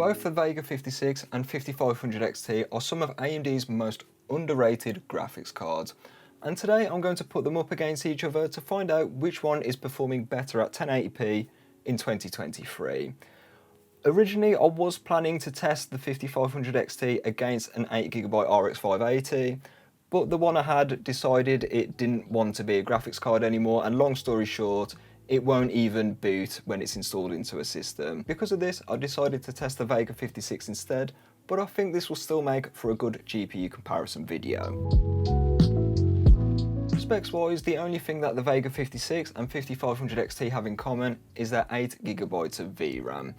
Both the Vega 56 and 5500 XT are some of AMD's most underrated graphics cards, and today I'm going to put them up against each other to find out which one is performing better at 1080p in 2023. Originally I was planning to test the 5500 XT against an 8GB RX 580, but the one I had decided it didn't want to be a graphics card anymore, and long story short, it won't even boot when it's installed into a system. Because of this, I decided to test the Vega 56 instead, but I think this will still make for a good GPU comparison video. Specs wise, the only thing that the Vega 56 and 5500 XT have in common is their 8GB of VRAM.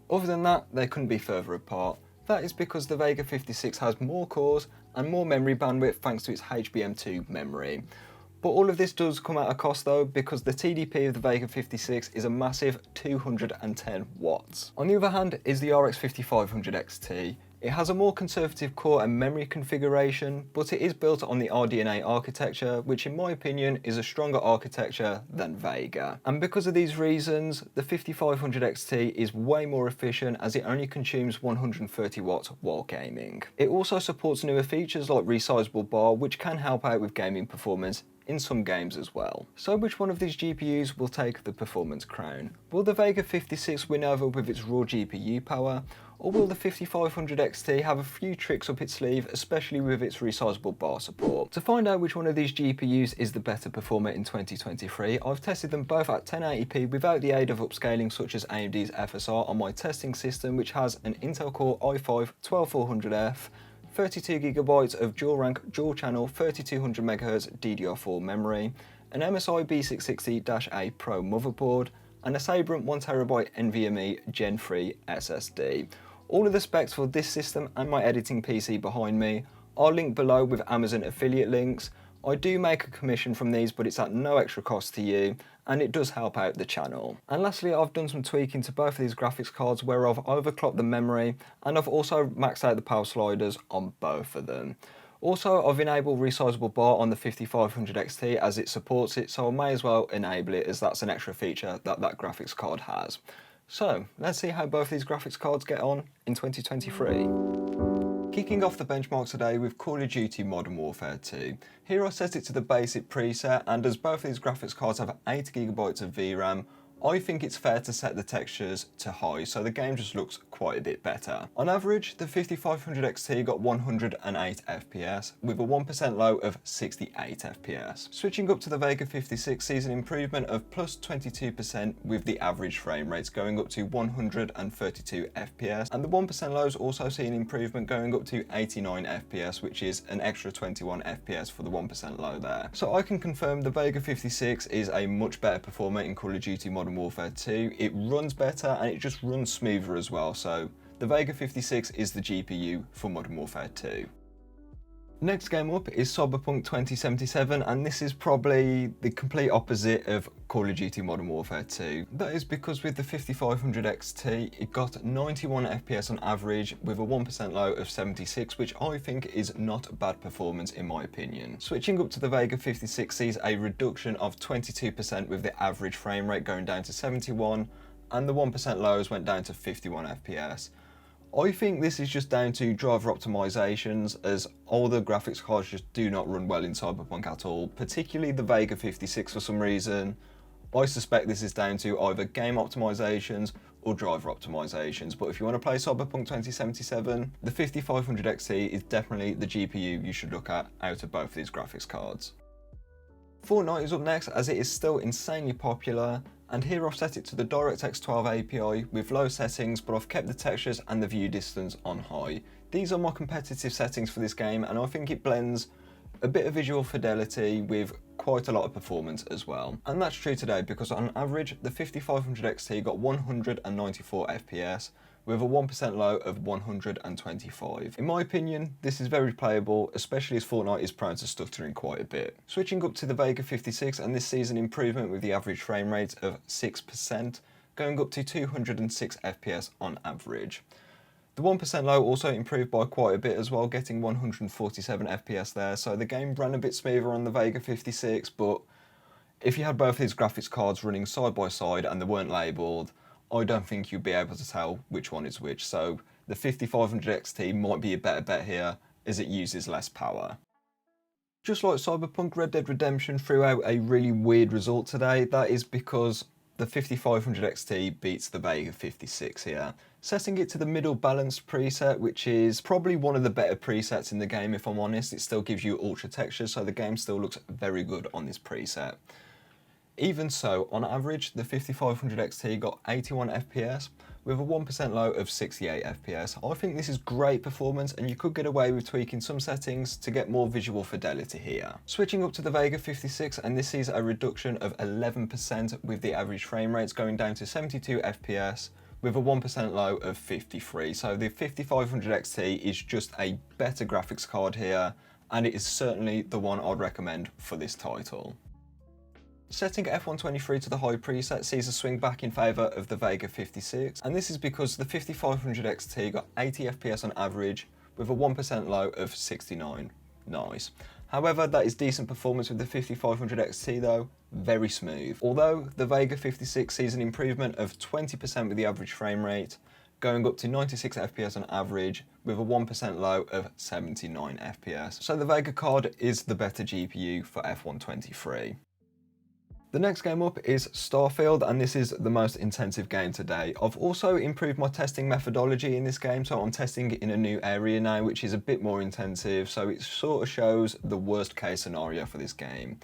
Other than that, they couldn't be further apart. That is because the Vega 56 has more cores and more memory bandwidth thanks to its HBM2 memory. But all of this does come at a cost though, because the TDP of the Vega 56 is a massive 210 watts. On the other hand is the RX 5500 XT. It has a more conservative core and memory configuration, but it is built on the RDNA architecture, which in my opinion is a stronger architecture than Vega. And because of these reasons, the 5500 XT is way more efficient as it only consumes 130 watts while gaming. It also supports newer features like resizable bar, which can help out with gaming performance in some games as well. So which one of these GPUs will take the performance crown? Will the Vega 56 win over with its raw GPU power, or will the 5500 XT have a few tricks up its sleeve, especially with its resizable bar support? To find out which one of these GPUs is the better performer in 2023, I've tested them both at 1080p without the aid of upscaling such as AMD's FSR on my testing system, which has an Intel Core i5-12400F, 32GB of dual rank, dual channel, 3200MHz DDR4 memory, an MSI B660-A Pro motherboard, and a Sabrent 1TB NVMe Gen 3 SSD. All of the specs for this system and my editing PC behind me are linked below with Amazon affiliate links. I do make a commission from these, but it's at no extra cost to you, and it does help out the channel. And lastly, I've done some tweaking to both of these graphics cards where I've overclocked the memory, and I've also maxed out the power sliders on both of them. Also, I've enabled resizable bar on the 5500 XT as it supports it, so I may as well enable it as that's an extra feature that that graphics card has. So, let's see how both these graphics cards get on in 2023. Kicking off the benchmark today with Call of Duty Modern Warfare 2. Here I set it to the basic preset, and as both these graphics cards have 8GB of VRAM, I think it's fair to set the textures to high so the game just looks quite a bit better. On average, the 5500 XT got 108 FPS with a 1% low of 68 FPS. Switching up to the Vega 56 sees an improvement of plus 22% with the average frame rates going up to 132 FPS, and the 1% lows also see an improvement going up to 89 FPS, which is an extra 21 FPS for the 1% low there. So I can confirm the Vega 56 is a much better performer in Call of Duty Modern Warfare 2. It runs better and it just runs smoother as well, so the Vega 56 is the GPU for Modern Warfare 2. Next game up is Cyberpunk 2077, and this is probably the complete opposite of Call of Duty Modern Warfare 2. That is because with the 5500 XT, it got 91 FPS on average with a 1% low of 76, which I think is not bad performance in my opinion. Switching up to the Vega 56 sees a reduction of 22% with the average frame rate going down to 71, and the 1% lows went down to 51 FPS. I think this is just down to driver optimizations, as older graphics cards just do not run well in Cyberpunk at all, particularly the Vega 56 for some reason. I suspect this is down to either game optimizations or driver optimizations, but if you want to play Cyberpunk 2077, the 5500 XT is definitely the GPU you should look at out of both of these graphics cards. Fortnite is up next as it is still insanely popular, and here I've set it to the DirectX 12 API with low settings, but I've kept the textures and the view distance on high. These are my competitive settings for this game, and I think it blends a bit of visual fidelity with quite a lot of performance as well. And that's true today because on average the 5500 XT got 194 FPS with a 1% low of 125. In my opinion, this is very playable, especially as Fortnite is prone to stuttering quite a bit. Switching up to the Vega 56, and this sees an improvement with the average frame rate of 6%, going up to 206 FPS on average. The 1% low also improved by quite a bit as well, getting 147 FPS there, so the game ran a bit smoother on the Vega 56, but if you had both these graphics cards running side by side and they weren't labelled, I don't think you'd be able to tell which one is which, so the 5500 XT might be a better bet here as it uses less power. Just like Cyberpunk, Red Dead Redemption threw out a really weird result today. That is because the 5500 XT beats the Vega 56 here. Setting it to the middle balanced preset, which is probably one of the better presets in the game if I'm honest. It still gives you ultra texture, so the game still looks very good on this preset. Even so, on average, the 5500 XT got 81 FPS with a 1% low of 68 FPS. I think this is great performance and you could get away with tweaking some settings to get more visual fidelity here. Switching up to the Vega 56, and this is a reduction of 11% with the average frame rates going down to 72 FPS with a 1% low of 53. So the 5500 XT is just a better graphics card here, and it is certainly the one I'd recommend for this title. Setting F123 to the high preset sees a swing back in favour of the Vega 56, and this is because the 5500 XT got 80 FPS on average with a 1% low of 69. Nice. However, that is decent performance with the 5500 XT though, very smooth. Although the Vega 56 sees an improvement of 20% with the average frame rate, going up to 96 FPS on average with a 1% low of 79 FPS. So the Vega card is the better GPU for F123. The next game up is Starfield, and this is the most intensive game today. I've also improved my testing methodology in this game, so I'm testing in a new area now, which is a bit more intensive, so it sort of shows the worst case scenario for this game.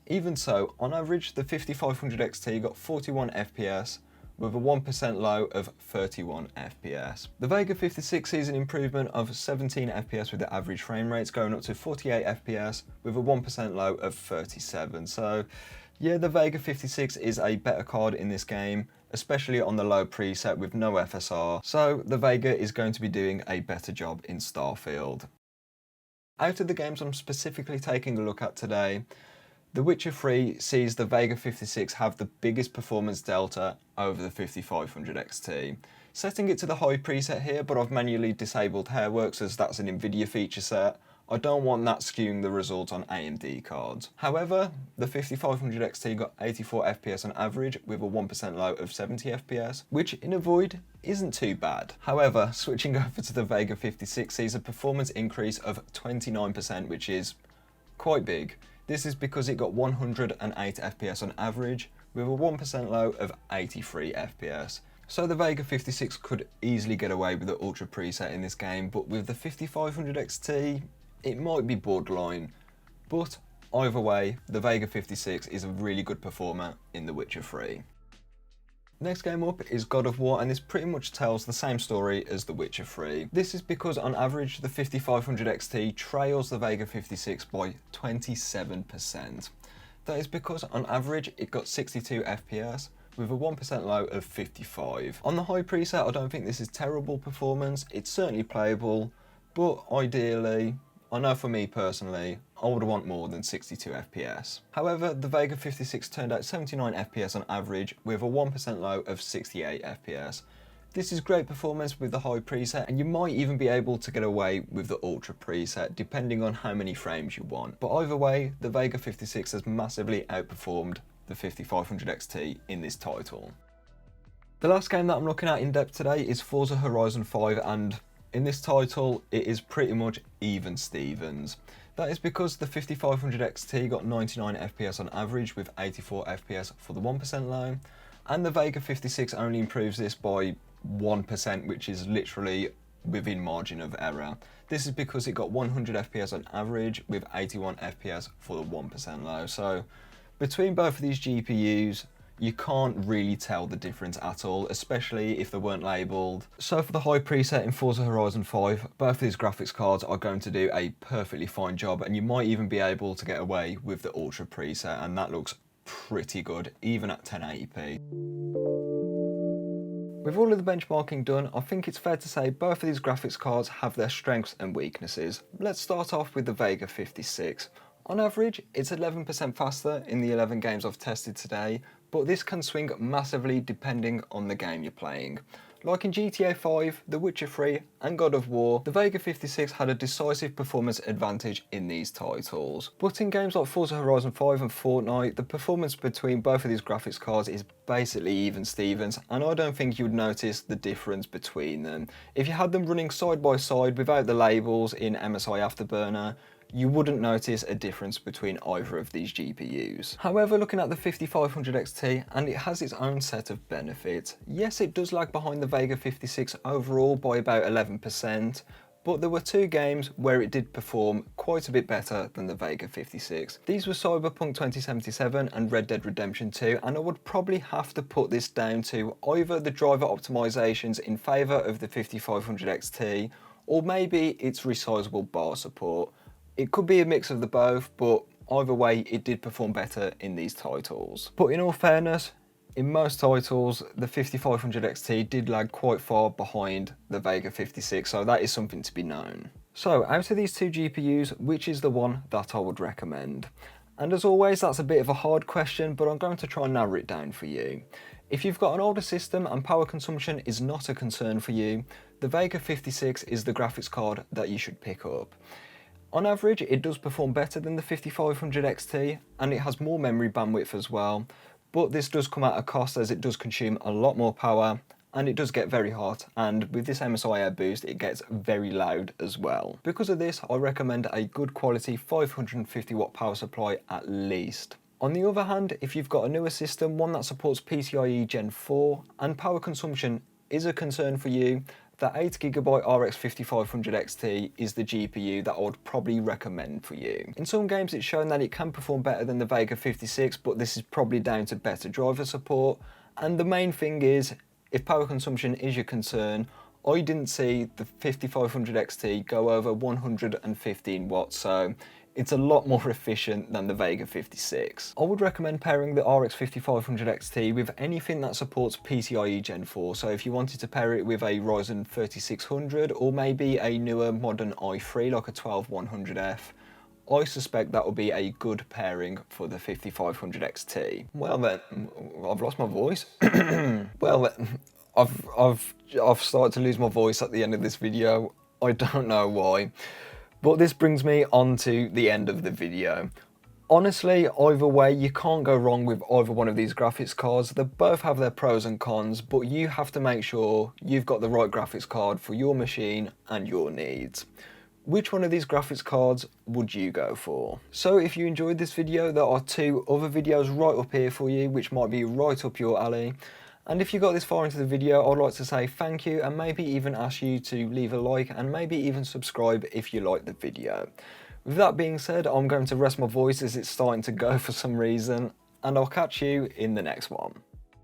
Even so, on average, the 5500 XT got 41 FPS, with a 1% low of 31 FPS. The Vega 56 sees an improvement of 17 FPS with the average frame rates going up to 48 FPS, with a 1% low of 37. So, yeah, the Vega 56 is a better card in this game, especially on the low preset with no FSR, so the Vega is going to be doing a better job in Starfield. Out of the games I'm specifically taking a look at today, The Witcher 3 sees the Vega 56 have the biggest performance delta over the 5500 XT. Setting it to the high preset here, but I've manually disabled Hairworks as that's an Nvidia feature set. I don't want that skewing the result on AMD cards. However, the 5500 XT got 84 FPS on average with a 1% low of 70 FPS, which in a void isn't too bad. However, switching over to the Vega 56 sees a performance increase of 29%, which is quite big. This is because it got 108 FPS on average with a 1% low of 83 FPS. So the Vega 56 could easily get away with the Ultra preset in this game, but with the 5500 XT, it might be borderline. But either way, the Vega 56 is a really good performer in The Witcher 3. Next game up is God of War, and this pretty much tells the same story as The Witcher 3. This is because on average the 5500 XT trails the Vega 56 by 27%. That is because on average it got 62 FPS with a 1% low of 55. On the high preset I don't think this is terrible performance, it's certainly playable, but ideally, I know for me personally, I would want more than 62 FPS. However, the Vega 56 turned out 79 FPS on average with a 1% low of 68 FPS. This is great performance with the high preset, and you might even be able to get away with the Ultra preset depending on how many frames you want. But either way, the Vega 56 has massively outperformed the 5500 XT in this title. The last game that I'm looking at in depth today is Forza Horizon 5, and in this title, it is pretty much even Stevens. That is because the 5500 XT got 99 FPS on average with 84 FPS for the 1% low, and the Vega 56 only improves this by 1%, which is literally within margin of error. This is because it got 100 FPS on average with 81 FPS for the 1% low. So between both of these GPUs, you can't really tell the difference at all, especially if they weren't labelled. So for the high preset in Forza Horizon 5, both of these graphics cards are going to do a perfectly fine job, and you might even be able to get away with the Ultra preset, and that looks pretty good, even at 1080p. With all of the benchmarking done, I think it's fair to say both of these graphics cards have their strengths and weaknesses. Let's start off with the Vega 56. On average, it's 11% faster in the 11 games I've tested today, but this can swing massively depending on the game you're playing. Like in GTA 5, The Witcher 3 and God of War, the Vega 56 had a decisive performance advantage in these titles. But in games like Forza Horizon 5 and Fortnite, the performance between both of these graphics cards is basically even Stevens, and I don't think you would notice the difference between them. If you had them running side by side without the labels in MSI Afterburner, you wouldn't notice a difference between either of these GPUs. However, looking at the 5500 XT, and it has its own set of benefits. Yes, it does lag behind the Vega 56 overall by about 11%, but there were two games where it did perform quite a bit better than the Vega 56. These were Cyberpunk 2077 and Red Dead Redemption 2, and I would probably have to put this down to either the driver optimizations in favour of the 5500 XT, or maybe its resizable bar support. It could be a mix of the both, but either way, it did perform better in these titles. But in all fairness, in most titles, the 5500 XT did lag quite far behind the Vega 56, so that is something to be known. So, out of these two GPUs, which is the one that I would recommend? And as always, that's a bit of a hard question, but I'm going to try and narrow it down for you. If you've got an older system and power consumption is not a concern for you, the Vega 56 is the graphics card that you should pick up. On average, it does perform better than the 5500 XT, and it has more memory bandwidth as well, but this does come at a cost as it does consume a lot more power, and it does get very hot, and with this MSI Air Boost it gets very loud as well. Because of this, I recommend a good quality 550 watt power supply at least. On the other hand, if you've got a newer system, one that supports PCIe Gen 4, and power consumption is a concern for you, the 8GB RX 5500 XT is the GPU that I would probably recommend for you. In some games it's shown that it can perform better than the Vega 56, but this is probably down to better driver support. And the main thing is, if power consumption is your concern, I didn't see the 5500 XT go over 115 watts, so it's a lot more efficient than the Vega 56. I would recommend pairing the RX 5500 XT with anything that supports PCIe Gen 4, so if you wanted to pair it with a Ryzen 3600 or maybe a newer modern i3 like a 12100F, I suspect that will be a good pairing for the 5500 XT. Well then, I've lost my voice. Well then, I've started to lose my voice at the end of this video. I don't know why. But this brings me on to the end of the video. Honestly, either way, you can't go wrong with either one of these graphics cards. They both have their pros and cons, but you have to make sure you've got the right graphics card for your machine and your needs. Which one of these graphics cards would you go for? So if you enjoyed this video, there are two other videos right up here for you, which might be right up your alley. And if you got this far into the video, I'd like to say thank you and maybe even ask you to leave a like and maybe even subscribe if you like the video. With that being said, I'm going to rest my voice as it's starting to go for some reason, and I'll catch you in the next one.